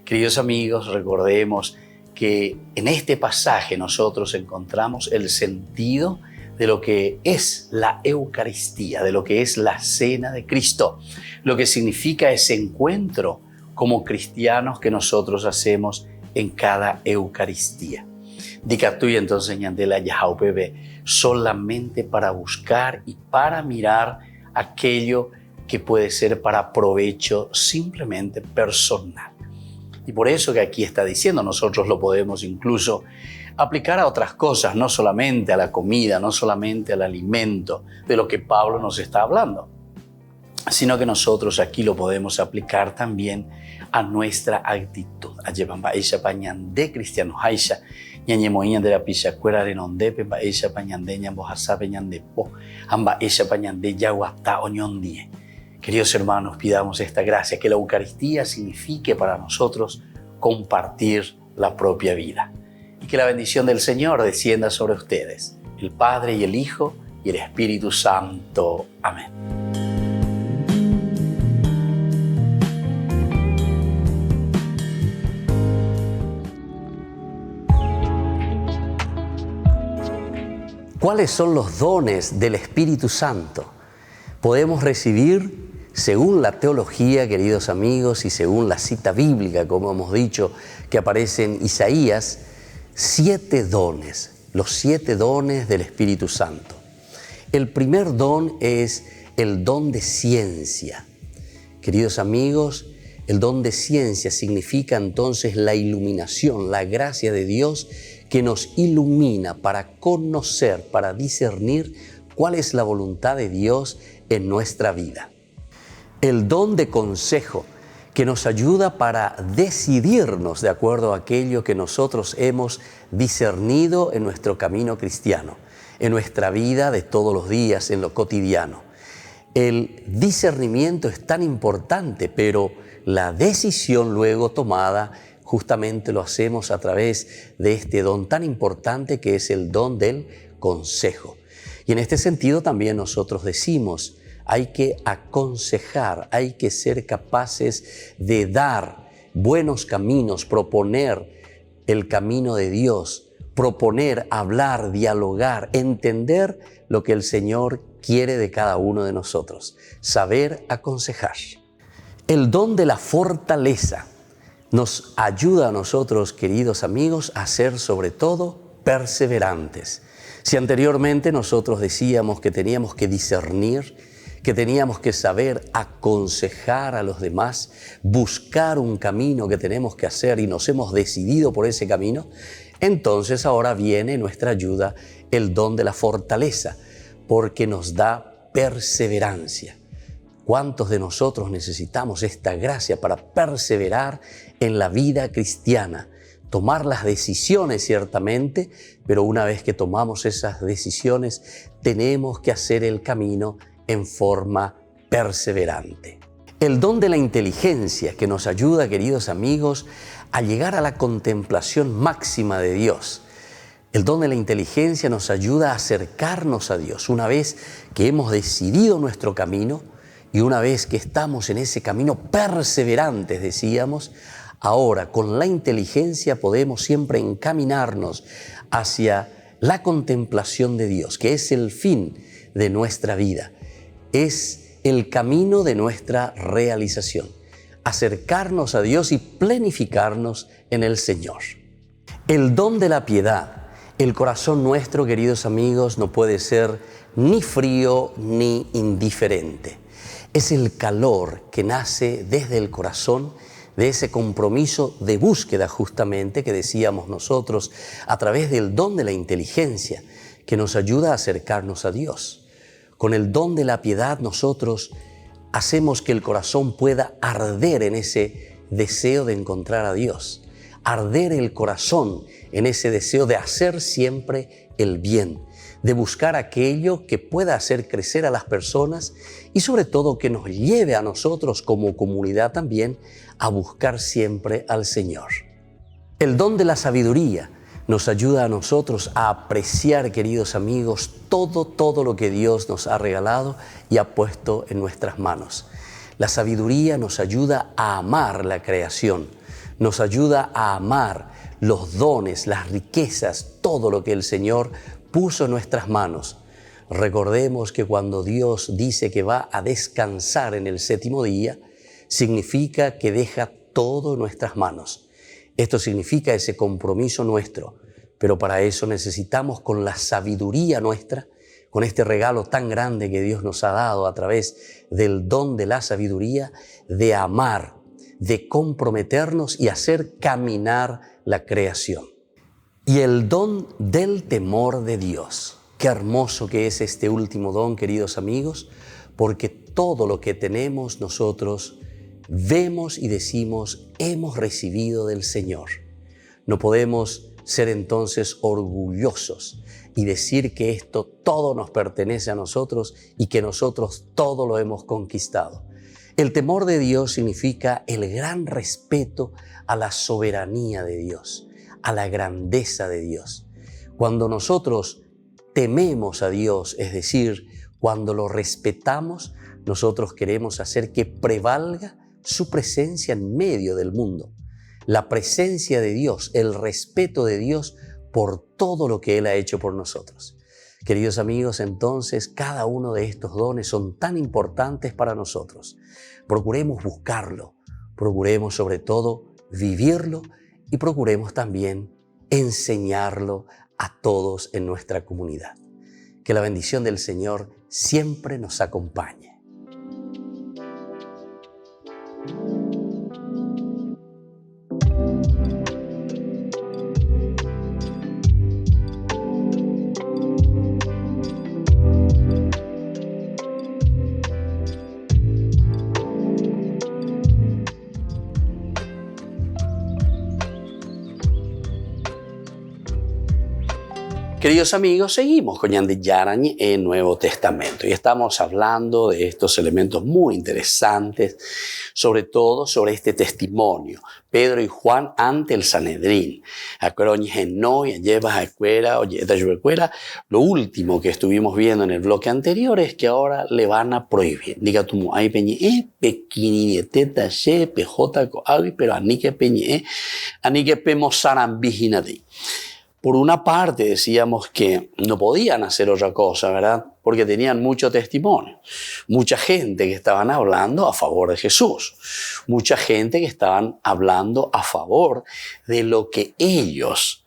Speaker 1: Queridos amigos, recordemos que en este pasaje nosotros encontramos el sentido de lo que es la Eucaristía, de lo que es la Cena de Cristo, lo que significa ese encuentro como cristianos que nosotros hacemos en cada Eucaristía. Dicatuy entonces ñandela yajaupebe solamente para buscar y para mirar aquello que puede ser para provecho simplemente personal. Y por eso que aquí está diciendo, nosotros lo podemos incluso aplicar a otras cosas, no solamente a la comida, no solamente al alimento de lo que Pablo nos está hablando, sino que nosotros aquí lo podemos aplicar también a nuestra actitud. Ayebamba ella pañande cristiano haisha ñañemoiña de la pichacuera de nondepe ba ella pañande ñambojasape ñandepo amba ella pañande yaguata oñondie. Queridos hermanos, pidamos esta gracia, que la Eucaristía signifique para nosotros compartir la propia vida. Y que la bendición del Señor descienda sobre ustedes, el Padre y el Hijo y el Espíritu Santo. Amén. ¿Cuáles son los dones del Espíritu Santo? Podemos recibir, según la teología, queridos amigos, y según la cita bíblica, como hemos dicho, que aparece en Isaías, 7 dones, los 7 dones del Espíritu Santo. El primer don es el don de ciencia. Queridos amigos, el don de ciencia significa entonces la iluminación, la gracia de Dios que nos ilumina para conocer, para discernir cuál es la voluntad de Dios en nuestra vida. El don de consejo que nos ayuda para decidirnos de acuerdo a aquello que nosotros hemos discernido en nuestro camino cristiano, en nuestra vida de todos los días, en lo cotidiano. El discernimiento es tan importante, pero la decisión luego tomada justamente lo hacemos a través de este don tan importante que es el don del consejo. Y en este sentido también nosotros decimos, hay que aconsejar, hay que ser capaces de dar buenos caminos, proponer el camino de Dios, proponer, hablar, dialogar, entender lo que el Señor quiere de cada uno de nosotros, saber aconsejar. El don de la fortaleza nos ayuda a nosotros, queridos amigos, a ser sobre todo perseverantes. Si anteriormente nosotros decíamos que teníamos que discernir, que teníamos que saber aconsejar a los demás, buscar un camino que tenemos que hacer y nos hemos decidido por ese camino, entonces ahora viene nuestra ayuda el don de la fortaleza, porque nos da perseverancia. ¿Cuántos de nosotros necesitamos esta gracia para perseverar en la vida cristiana? Tomar las decisiones ciertamente, pero una vez que tomamos esas decisiones, tenemos que hacer el camino en forma perseverante. El don de la inteligencia que nos ayuda, queridos amigos, a llegar a la contemplación máxima de Dios. El don de la inteligencia nos ayuda a acercarnos a Dios. Una vez que hemos decidido nuestro camino y una vez que estamos en ese camino perseverantes, decíamos, ahora con la inteligencia podemos siempre encaminarnos hacia la contemplación de Dios, que es el fin de nuestra vida. Es el camino de nuestra realización, acercarnos a Dios y planificarnos en el Señor. El don de la piedad. El corazón nuestro, queridos amigos, no puede ser ni frío ni indiferente. Es el calor que nace desde el corazón, de ese compromiso de búsqueda justamente que decíamos nosotros a través del don de la inteligencia que nos ayuda a acercarnos a Dios. Con el don de la piedad nosotros hacemos que el corazón pueda arder en ese deseo de encontrar a Dios, arder el corazón en ese deseo de hacer siempre el bien, de buscar aquello que pueda hacer crecer a las personas y sobre todo que nos lleve a nosotros como comunidad también a buscar siempre al Señor. El don de la sabiduría nos ayuda a nosotros a apreciar, queridos amigos, todo lo que Dios nos ha regalado y ha puesto en nuestras manos. La sabiduría nos ayuda a amar la creación, nos ayuda a amar los dones, las riquezas, todo lo que el Señor puso en nuestras manos. Recordemos que cuando Dios dice que va a descansar en el séptimo día, significa que deja todo en nuestras manos. Esto significa ese compromiso nuestro, pero para eso necesitamos con la sabiduría nuestra, con este regalo tan grande que Dios nos ha dado a través del don de la sabiduría, de amar, de comprometernos y hacer caminar la creación. Y el don del temor de Dios. Qué hermoso que es este último don, queridos amigos, porque todo lo que tenemos nosotros vemos y decimos hemos recibido del Señor. No podemos ser entonces orgullosos y decir que esto todo nos pertenece a nosotros y que nosotros todo lo hemos conquistado. El temor de Dios significa el gran respeto a la soberanía de Dios, a la grandeza de Dios. Cuando nosotros tememos a Dios, es decir, cuando lo respetamos, nosotros queremos hacer que prevalga su presencia en medio del mundo. La presencia de Dios, el respeto de Dios por todo lo que Él ha hecho por nosotros. Queridos amigos, entonces cada uno de estos dones son tan importantes para nosotros. Procuremos buscarlo, procuremos sobre todo vivirlo y procuremos también enseñarlo a todos en nuestra comunidad. Que la bendición del Señor siempre nos acompañe. Queridos amigos, seguimos con Ñande Yarañe en Nuevo Testamento y estamos hablando de estos elementos muy interesantes, sobre todo sobre este testimonio. Pedro y Juan ante el Sanedrín. Lo último que estuvimos viendo en el bloque anterior es que ahora le van a prohibir. Diga tu ay peñe pequiniteta ye pejota coavi pero anique peñe anique pemosaran viginati. Por una parte decíamos que no podían hacer otra cosa, ¿verdad? Porque tenían mucho testimonio. Mucha gente que estaban hablando a favor de Jesús. Mucha gente que estaban hablando a favor de lo que ellos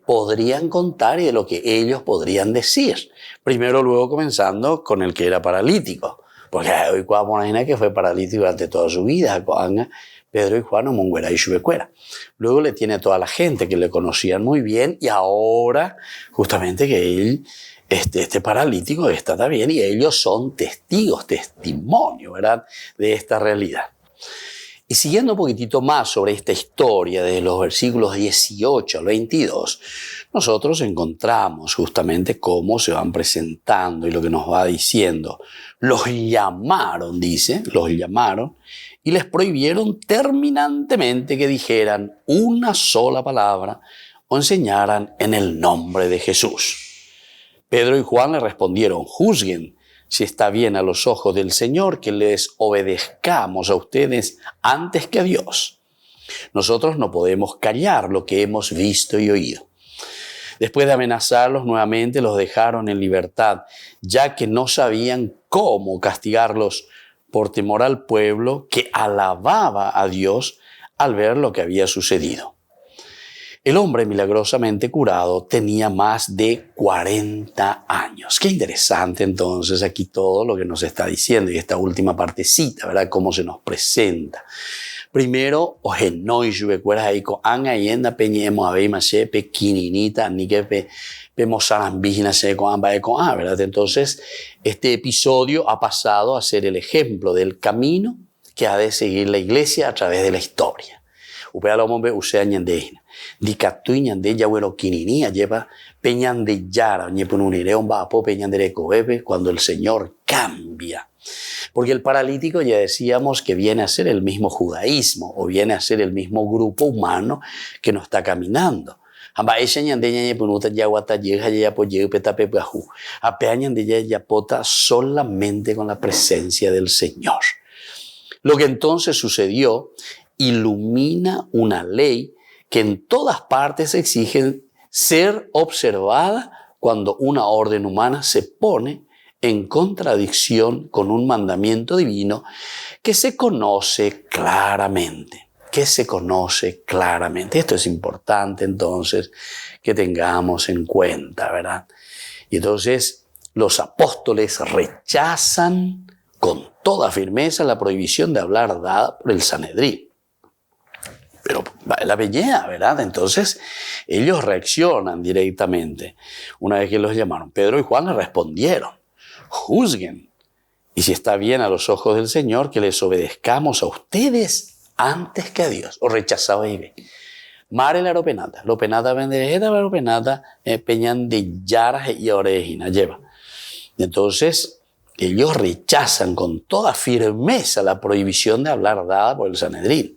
Speaker 1: podrían contar y de lo que ellos podrían decir. Primero, luego comenzando con el que era paralítico. Porque hoy cuando que fue paralítico durante toda su vida, Pedro y Juan, Monguera y Chubecuera. Luego le tiene a toda la gente que le conocían muy bien y ahora justamente que él, este paralítico está también y ellos son testigos, testimonio, ¿verdad?, de esta realidad. Y siguiendo un poquitito más sobre esta historia de los versículos 18 al 22, nosotros encontramos justamente cómo se van presentando y lo que nos va diciendo. Los llamaron, dice, los llamaron y les prohibieron terminantemente que dijeran una sola palabra o enseñaran en el nombre de Jesús. Pedro y Juan le respondieron, juzguen si está bien a los ojos del Señor que les obedezcamos a ustedes antes que a Dios. Nosotros no podemos callar lo que hemos visto y oído. Después de amenazarlos nuevamente, los dejaron en libertad, ya que no sabían cómo castigarlos por temor al pueblo que alababa a Dios al ver lo que había sucedido. El hombre milagrosamente curado tenía más de 40 años. Qué interesante entonces aquí todo lo que nos está diciendo y esta última partecita, ¿verdad? Cómo se nos presenta. Primero, ojenoi jubecueras ahí con angayenda peñemo abeima shepe quininita ni que pemosaran vigina se con ambae con a, ¿verdad? Entonces, este episodio ha pasado a ser el ejemplo del camino que ha de seguir la iglesia a través de la historia. Upea lo mombe usea ñandejina. Dicatui ñande yahuero quininia lleva peñande yara ñepununireo bapo peñandere coebe cuando el Señor cambia. Porque el paralítico ya decíamos que viene a ser el mismo judaísmo o viene a ser el mismo grupo humano que no está caminando. Solamente con la presencia del Señor. Lo que entonces sucedió ilumina una ley que en todas partes exige ser observada cuando una orden humana se pone en contradicción con un mandamiento divino que se conoce claramente. Esto es importante entonces que tengamos en cuenta, ¿verdad? Y entonces los apóstoles rechazan con toda firmeza la prohibición de hablar dada por el Sanedrín. Pero vale la pena, ¿verdad? Entonces ellos reaccionan directamente. Una vez que los llamaron, Pedro y Juan le respondieron, juzguen. Y si está bien a los ojos del Señor, que les obedezcamos a ustedes antes que a Dios. O rechazaba y ve. Mare la ropenata. Lopenata venderejeta, la ropenata peñan de yaras y orejina. Lleva. Entonces, ellos rechazan con toda firmeza la prohibición de hablar dada por el Sanedrín.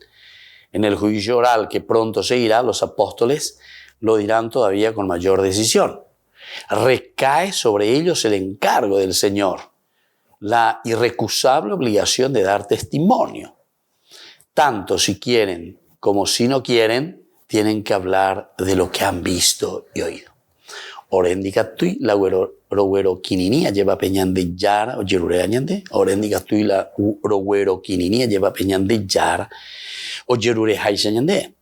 Speaker 1: En el juicio oral que pronto seguirá, los apóstoles lo dirán todavía con mayor decisión. Recae sobre ellos el encargo del Señor, la irrecusable obligación de dar testimonio. Tanto si quieren como si no quieren, tienen que hablar de lo que han visto y oído. Orendicatui la roguero quininia lleva peñan de yara o yerure añande. Orendicatui la roguero quininia lleva peñan de yara o yerure añande.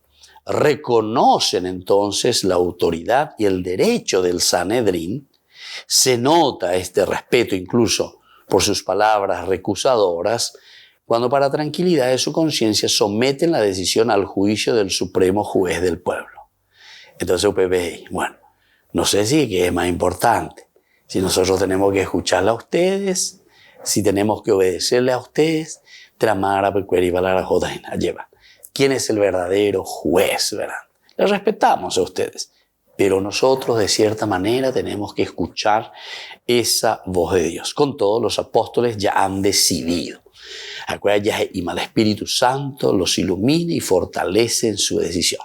Speaker 1: Reconocen entonces la autoridad y el derecho del Sanedrín. Se nota este respeto incluso por sus palabras recusadoras cuando para tranquilidad de su conciencia someten la decisión al juicio del supremo juez del pueblo. Entonces UPB, bueno, no sé si qué es más importante, si nosotros tenemos que escucharla a ustedes, si tenemos que obedecerle a ustedes, tramara pecueri balara jodaina lleva. ¿Quién es el verdadero juez, verdad? Les respetamos a ustedes, pero nosotros de cierta manera tenemos que escuchar esa voz de Dios. Con todos los apóstoles ya han decidido. Acuérdate, y el Espíritu Santo los ilumina y fortalece en su decisión.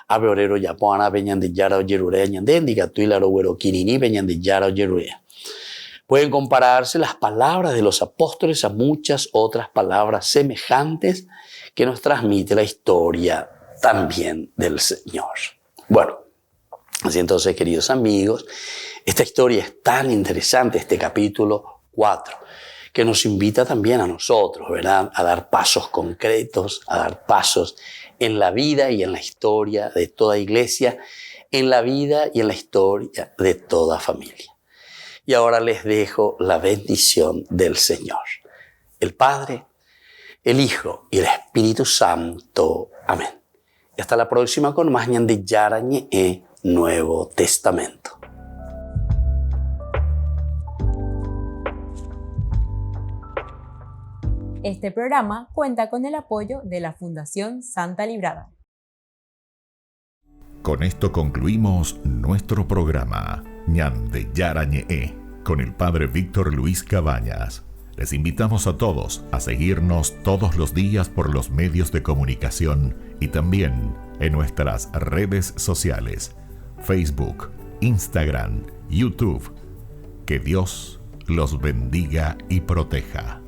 Speaker 1: Abeorero ya poana peñandillara o yerurea ñandéndica, tuilaro güero quinini peñandillara o yerurea. Pueden compararse las palabras de los apóstoles a muchas otras palabras semejantes que nos transmite la historia también del Señor. Bueno, así entonces, queridos amigos, esta historia es tan interesante, este capítulo 4, que nos invita también a nosotros, ¿verdad?, a dar pasos concretos, a dar pasos en la vida y en la historia de toda iglesia, en la vida y en la historia de toda familia. Y ahora les dejo la bendición del Señor, el Padre, el Hijo y el Espíritu Santo. Amén. Y hasta la próxima con más Ñandillara Ñe'e Nuevo Testamento.
Speaker 2: Este programa cuenta con el apoyo de la Fundación Santa Librada.
Speaker 10: Con esto concluimos nuestro programa Ñandillara Ñe'e con el Padre Víctor Luis Cabañas. Les invitamos a todos a seguirnos todos los días por los medios de comunicación y también en nuestras redes sociales, Facebook, Instagram, YouTube. Que Dios los bendiga y proteja.